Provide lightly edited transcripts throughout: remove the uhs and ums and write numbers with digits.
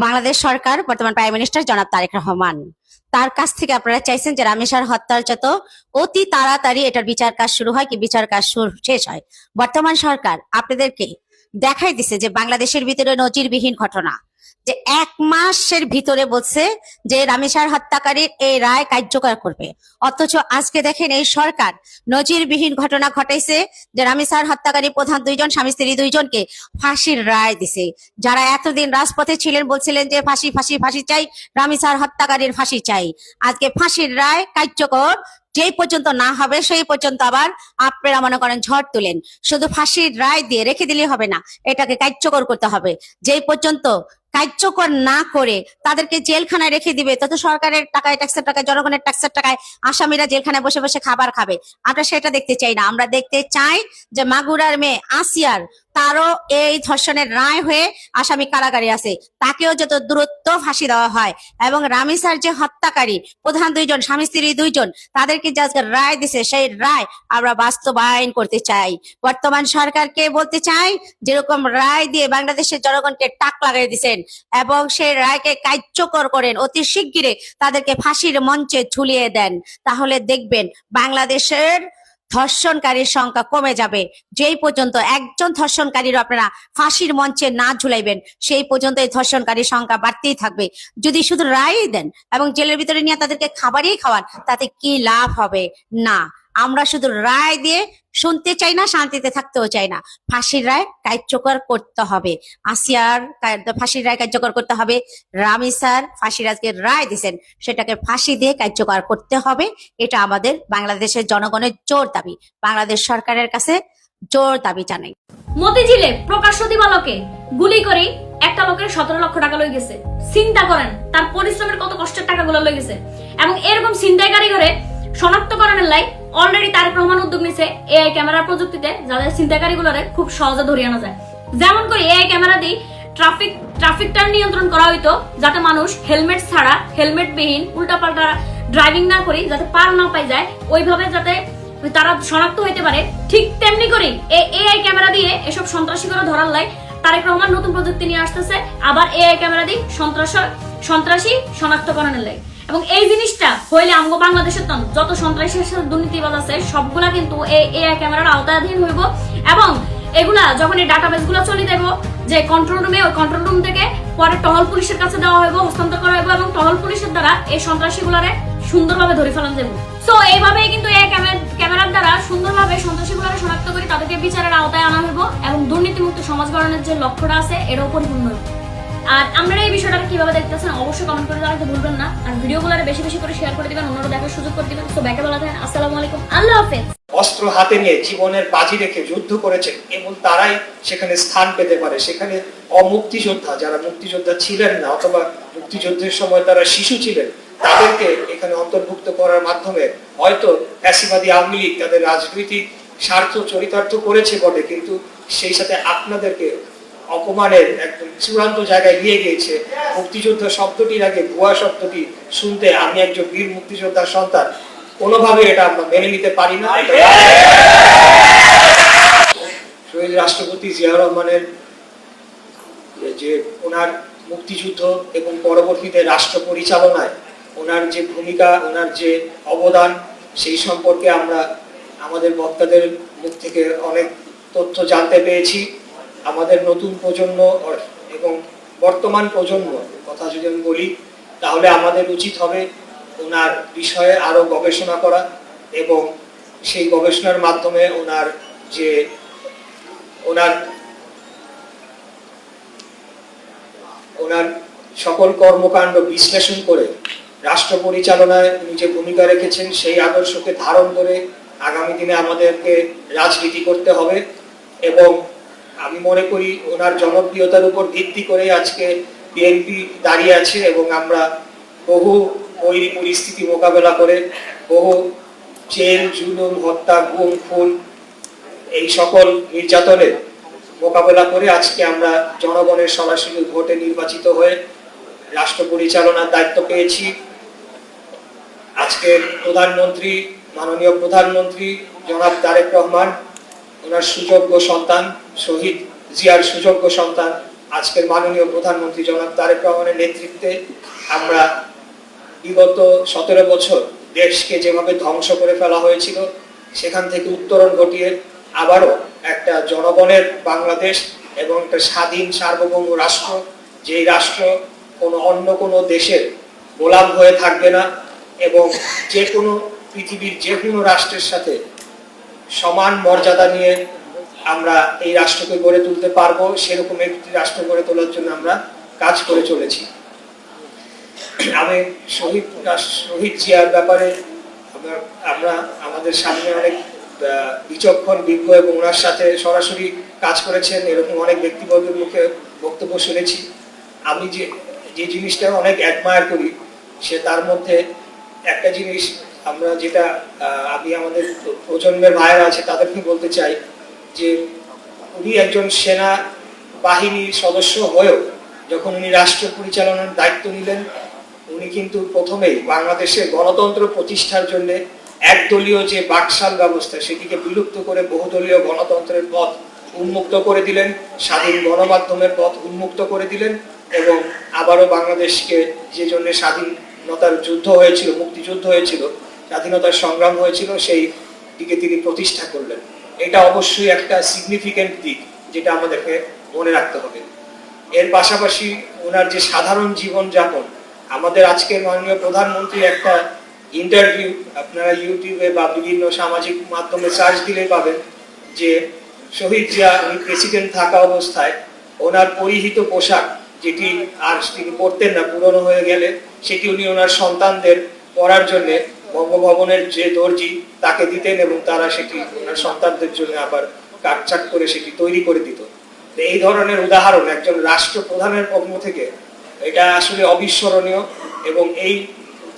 বাংলাদেশ সরকার বর্তমান prime minister জনাব তারেক রহমান তার কাছ থেকে আপনারা চাইছেন যে রামেসার হত্যার যত অতি তাড়াতাড়ি এটার বিচার কাজ শুরু হয়, কি বিচার কাজ শেষ হয়। বর্তমান সরকার আপনাদেরকে দেখাই দিছে যে বাংলাদেশের ভিতরে নজিরবিহীন ঘটনা, যে 1 মাসের ভিতরে বলছে যে রামেসার হত্যাকারীর এই রায় কার্যকর করবে, অথচ আজকে দেখেন এই সরকার নজিরবিহীন ঘটনা ঘটাইছে যে রামেসার হত্যাকারী প্রধান 2 জন স্বামী স্ত্রী 2 জনকে ফাঁসির রায় দিছে। যারা এতদিন রাজপথে ছিলেন বলছিলেন যে ফাঁসি ফাঁসি ফাঁসি চাই, রামেসার হত্যাকারীর ফাঁসি চাই, আজকে ফাঁসির রায় কার্যকর যেই পর্যন্ত না হবে সেই পর্যন্ত আবার আপনারা মনে করেন ঝড় তুলেন। শুধু ফাঁসির রায় দিয়ে রেখে দিলে হবে না, এটাকে কার্যকর করতে হবে। যেই পর্যন্ত কার্যকর না করে তাদেরকে জেলখানায় রেখে দিবে, তত সরকারের টাকায়, ট্যাক্সের টাকায়, জনগণের ট্যাক্সের টাকায় আসামিরা জেলখানায় বসে বসে খাবার খাবে। আমরা সেটা দেখতে চাই না। আমরা দেখতে চাই যে মাগুরার মেয়ে আসিয়ার, তারও এই ধর্ষণের রায় হয়ে আসামি কারাগারে আছে, তাকেও যত দ্রুত ফাঁসি দেওয়া হয়। এবং রামেসার যে হত্যাকারী প্রধান 2 জন স্বামী স্ত্রী 2 জন, তাদেরকে যে আজকে রায় দিছে সেই রায় আমরা বাস্তবায়ন করতে চাই। বর্তমান সরকারকে বলতে চাই, যেরকম রায় দিয়ে বাংলাদেশের জনগণকে টাক লাগিয়ে দিচ্ছেন এবং সেই রায়কে কার্যকর করেন, অতি শিগগিরই তাদেরকে ফাঁসির মঞ্চে ঝুলিয়ে দেন, তাহলে দেখবেন বাংলাদেশের ধর্ষণকারীর সংখ্যা কমে যাবে। যেই পর্যন্ত একজন ধর্ষণকারীর আপনারা ফাঁসির মঞ্চে না ঝুলাইবেন সেই পর্যন্ত এই ধর্ষণকারীর সংখ্যা বাড়তেই থাকবে। যদি শুধু রায়ই দেন এবং জেলের ভিতরে নিয়ে তাদেরকে খাবারই খাওয়ান, তাতে কি লাভ হবে? না, আমরা শুধু রায় দিয়ে শুনতে চাই না, শান্তিতে থাকতেও চাই না। ফাঁসির রায় কার্যকর করতে হবে, আসিয়ার ফাঁসির রায় কার্যকর করতে হবে। রামেসার ফাঁসির আজকে রায় দিয়েছেন, সেটাকে ফাঁসি দিয়ে কার্যকর করতে হবে। এটা আমাদের বাংলাদেশের জনগণের জোর দাবি, বাংলাদেশ সরকারের কাছে জোর দাবি জানাই। মতিঝিলে প্রকাশ্য দিবালোকে গুলি করে একটা লোকের 17 লক্ষ টাকা লই গেছে। চিন্তা করেন তার পরিশ্রমের কত কষ্টের টাকাগুলো লই গেছে। এবং এরকম ছিনতাইকারী করে শনাক্তকরণের লাই অলরেডি তারেক রহমান উদ্যোগ নিছে এআই ক্যামেরার প্রযুক্তিতে, যাদের ছিনতাইকারীগুলোরে খুব সহজে ধরে আনা যায়। যেমন করে এআই ক্যামেরা দিয়ে ট্রাফিকটা নিয়ন্ত্রণ করা হইতো, যাতে মানুষ হেলমেট ছাড়া, হেলমেট বিহীন উল্টাপাল্টা ড্রাইভিং না করে যাতে পার না পাই যায়, ওইভাবে যাতে তারা শনাক্ত হইতে পারে। ঠিক তেমনি করে এআই ক্যামেরা দিয়ে এসব সন্ত্রাসী করে ধরার লাই তারেক রহমান নতুন প্রযুক্তি নিয়ে আসতেছে, আবার এআই ক্যামেরা দিয়ে সন্ত্রাসী শনাক্তকরণের লাই। এবং এই জিনিসটা হইলে আমগো বাংলাদেশের যত সন্ত্রাসীর সাথে দুর্নীতিবাজ আছে সবগুলা কিন্তু এই এআই ক্যামেরার আওতাধীন হইব। এবং এগুলা যখন এই ডাটাবেস গুলা চলে দেব যে কন্ট্রোল রুমে, ওই কন্ট্রোল রুম থেকে পরে টহল পুলিশের কাছে দেওয়া হইব, হস্তান্তর করা হইব, এবং টহল পুলিশের দ্বারা এই সন্ত্রাসীগুলারে সুন্দরভাবে ধরে ফেলান যাবে। সো এইভাবেই কিন্তু এই ক্যামেরার দ্বারা সুন্দরভাবে সন্ত্রাসীগুলারে শনাক্ত করে তাদেরকে বিচারের আওতায় আনা হইব এবং দুর্নীতিমুক্ত সমাজ গঠনের যে লক্ষ্যটা আছে এটাও পরিপূর্ণ হইব। আর আপনারা এই বিষয়টা কিভাবে দেখতেছেন অবশ্যই কমেন্ট করে জানাতে ভুলবেন না। আর ভিডিওগুলোরে বেশি বেশি করে শেয়ার করে দিবেন, অন্যরা দেখার সুযোগ করে দিবেন। সো ব্যাকে বলা থাকেন, আসসালামু আলাইকুম, আল্লাহ হাফেজ। অস্ত্র হাতে নিয়ে জীবনের বাজি রেখে যুদ্ধ করেছেন এবং তারাই সেখানে স্থান পেতে পারে। সেখানে অমুক্তিযোদ্ধা, যারা মুক্তিযোদ্ধা ছিলেন না অথবা মুক্তিযুদ্ধের সময় তারা শিশু ছিলেন, তাদেরকে এখানে অন্তর্ভুক্ত করার মাধ্যমে হয়তো ফ্যাসিবাদী আওয়ামী লীগ তাদের রাজনৈতিক স্বার্থ চরিতার্থ করেছে বটে, কিন্তু সেই সাথে আপনাদেরকে অপমানের একদম চূড়ান্ত জায়গায় নিয়ে গিয়েছে। মুক্তিযোদ্ধা শব্দটির আগে ভুয়া শব্দটি শুনতে আমি একজন বীর মুক্তিযোদ্ধার সন্তান, কোনোভাবে এটা আমরা মেনে নিতে পারি না। শহীদ রাষ্ট্রপতি জিয়াউর রহমানের যে ওনার মুক্তিযুদ্ধ এবং পরবর্তীতে রাষ্ট্র পরিচালনায় ওনার যে ভূমিকা, ওনার যে অবদান, সেই সম্পর্কে আমরা আমাদের বক্তাদের মুখ থেকে অনেক তথ্য জানতে পেয়েছি। আমাদের নতুন প্রজন্ম এবং বর্তমান প্রজন্ম কথা যদি আমি বলি, তাহলে আমাদের উচিত হবে ওনার বিষয়ে আরো গবেষণা করা এবং সেই গবেষণার মাধ্যমে ওনার সকল কর্মকাণ্ড বিশ্লেষণ করে রাষ্ট্র পরিচালনায় উনি যে ভূমিকা রেখেছেন সেই আদর্শকে ধারণ করে আগামী দিনে আমাদেরকে রাজনীতি করতে হবে। এবং আমি মনে করি ওনার জনপ্রিয়তার উপর ভিত্তি করে আজকে বিএনপি দাঁড়িয়ে আছে এবং আমরা বহু বৈরী পরিস্থিতি মোকাবেলা করে, বহু জেল, জুলুম, হত্যা, গুম, খুন, এই সকল নির্যাতনের মোকাবেলা করে আজকে আমরা জনগণের সরাসরি ভোটে নির্বাচিত হয়ে রাষ্ট্র পরিচালনার দায়িত্ব পেয়েছি। আজকের প্রধানমন্ত্রী, মাননীয় প্রধানমন্ত্রী জনাব তারেক রহমান ওনার সুযোগ্য সন্তান, শহীদ জিয়ার সুযোগ্য সন্তান আজকের মাননীয় প্রধানমন্ত্রী জনাব তারেক রহমানের নেতৃত্বে আমরা বিগত 17 বছর দেশকে যেভাবে ধ্বংস করে ফেলা হয়েছিল সেখান থেকে উত্তরণ ঘটিয়ে আবারও একটা জনগণের বাংলাদেশ এবং একটা স্বাধীন সার্বভৌম রাষ্ট্র, যেই রাষ্ট্র অন্য কোনো দেশের গোলাম হয়ে থাকবে না এবং যে কোনো পৃথিবীর যে কোনো রাষ্ট্রের সাথে সমান মর্যাদা নিয়ে আমরা এই রাষ্ট্রকে গড়ে তুলতে পারবো, সেরকম একটি রাষ্ট্র গড়ে তোলার জন্য আমরা কাজ করে চলেছি। আমি শহীদ জিয়ার ব্যাপারে আমরা আমাদের সামনে অনেক বিচক্ষণ বিজ্ঞ এবং ওনার সাথে সরাসরি কাজ করেছেন এরকম অনেক ব্যক্তিবর্গের মুখে বক্তব্য শুনেছি। আমি যে জিনিসটা অনেক অ্যাডমায়ার করি সে তার মধ্যে একটা জিনিস আমরা যেটা আমি আমাদের প্রজন্মের ভাইয়েরা আছে তাদেরকে বলতে চাই যে উনি একজন সেনা বাহিনীর সদস্য হয়েও যখন উনি রাষ্ট্র পরিচালনার দায়িত্ব নিলেন উনি কিন্তু প্রথমেই বাংলাদেশের গণতন্ত্র প্রতিষ্ঠার জন্য একদলীয় যে বাকশাল ব্যবস্থা সেটিকে বিলুপ্ত করে বহুদলীয় গণতন্ত্রের পথ উন্মুক্ত করে দিলেন, স্বাধীন গণমাধ্যমের পথ উন্মুক্ত করে দিলেন এবং আবারও বাংলাদেশকে যে জন্য স্বাধীনতার যুদ্ধ হয়েছিল, মুক্তিযুদ্ধ হয়েছিল, স্বাধীনতার সংগ্রাম হয়েছিল সেই দিকে তিনি প্রতিষ্ঠা করলেন। এটা অবশ্যই একটা সিগনিফিক্যান্ট দিক যেটা আমাদেরকে মনে রাখতে হবে। এর পাশাপাশি ওনার যে সাধারণ জীবন যাপন, আমাদের আজকের মাননীয় প্রধানমন্ত্রী একটা ইন্টারভিউ আপনারা ইউটিউবে বা বিভিন্ন সামাজিক মাধ্যমে সার্চ দিলেই পাবেন যে শহীদ জিয়া উনি প্রেসিডেন্ট থাকা অবস্থায় ওনার পরিহিত পোশাক যেটি আর তিনি পরতেন না পুরনো হয়ে গেলে সেটি উনি ওনার সন্তানদের পরার জন্য বঙ্গভবনের যে দর্জি তাকে দিতেন এবং তারা সেটি ওনার সন্তানদের জন্য আবার কাটছাট করে সেটি তৈরি করে দিত। এই ধরনের উদাহরণ একজন রাষ্ট্রপ্রধানের পক্ষ থেকে এটা আসলে অবিস্মরণীয় এবং এই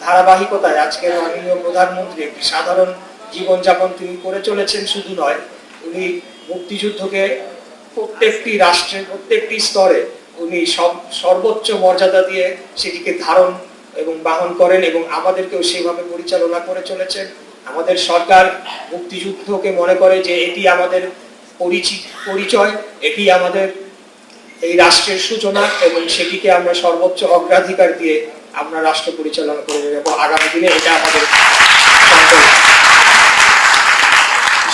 ধারাবাহিকতায় আজকের মাননীয় প্রধানমন্ত্রী একটি সাধারণ জীবনযাপন তিনি করে চলেছেন। শুধু নয়, উনি মুক্তিযুদ্ধকে প্রত্যেকটি রাষ্ট্রের প্রত্যেকটি স্তরে উনি সর্বোচ্চ মর্যাদা দিয়ে সেটিকে ধারণ এবং বাহন করেন এবং আমাদেরকেও সেভাবে পরিচালনা করে চলেছেন। আমাদের সরকার মুক্তিযুদ্ধকে মনে করে যে এটি আমাদের পরিচয়, এটি আমাদের এই রাষ্ট্রের সূচনা এবং সেটিকে আমরা সর্বোচ্চ অগ্রাধিকার দিয়ে আমরা রাষ্ট্র পরিচালনা করে যাব আগামী দিনে। এটা আমাদের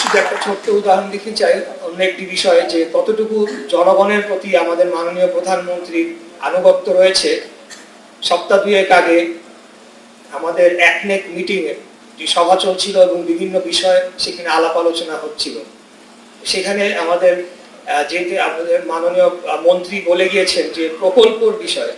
শুধু একটা ছোট্ট উদাহরণ দিতে চাই অন্য একটি বিষয়ে যে কতটুকু জনগণের প্রতি আমাদের মাননীয় প্রধানমন্ত্রীর আনুগত্য রয়েছে। সপ্তাহ দুয়েক আগে আমাদের একনেক মিটিংয়ে যে সভা চলছিল এবং বিভিন্ন বিষয় সেখানে আলাপ আলোচনা হচ্ছিল, সেখানে আমাদের মাননীয় মন্ত্রী বলে গিয়েছেন যে প্রকল্পর বিষয়ে